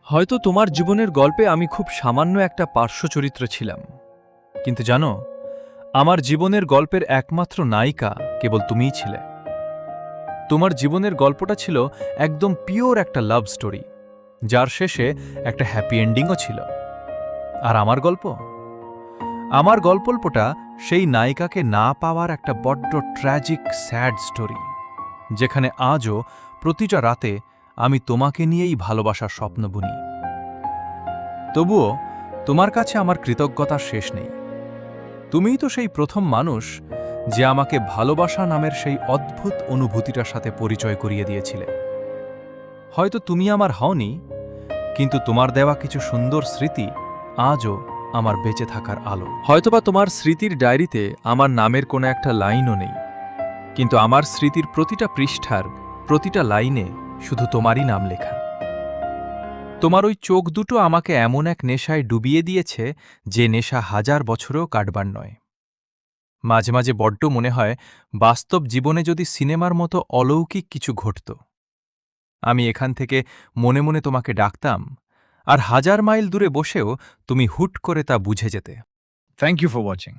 হয়তো তোমার জীবনের গল্পে আমি খুব সামান্য একটা পার্শ্ব চরিত্র ছিলাম, কিন্তু জানো, আমার জীবনের গল্পের একমাত্র নায়িকা কেবল তুমিই ছিলে। তোমার জীবনের গল্পটা ছিল একদম পিওর একটা লাভ স্টোরি, যার শেষে একটা হ্যাপি এন্ডিংও ছিল। আর আমার গল্পটা সেই নায়িকাকে না পাওয়ার একটা বড্ড ট্র্যাজিক স্যাড স্টোরি, যেখানে আজও প্রতিটা রাতে আমি তোমাকে নিয়েই ভালোবাসার স্বপ্ন বুনি। তবুও তোমার কাছে আমার কৃতজ্ঞতার শেষ নেই। তুমিই তো সেই প্রথম মানুষ যে আমাকে ভালোবাসা নামের সেই অদ্ভুত অনুভূতিটার সাথে পরিচয় করিয়ে দিয়েছিলে। হয়তো তুমি আমার হওনি, কিন্তু তোমার দেওয়া কিছু সুন্দর স্মৃতি আজও আমার বেঁচে থাকার আলো। হয়তোবা তোমার স্মৃতির ডায়েরিতে আমার নামের কোনো একটা লাইনও নেই, কিন্তু আমার স্মৃতির প্রতিটা পৃষ্ঠার প্রতিটা লাইনে শুধু তোমারই নাম লেখা। তোমার ওই চোখ দুটো আমাকে এমন এক নেশায় ডুবিয়ে দিয়েছে, যে নেশা হাজার বছরেও কাটবার নয়। মাঝে মাঝে বড্ড মনে হয়, বাস্তব জীবনে যদি সিনেমার মতো অলৌকিক কিছু ঘটত। আমি এখান থেকে মনে মনে তোমাকে ডাকতাম, আর হাজার মাইল দূরে বসেও তুমি হুট করে তা বুঝে যেতে। Thank you for watching.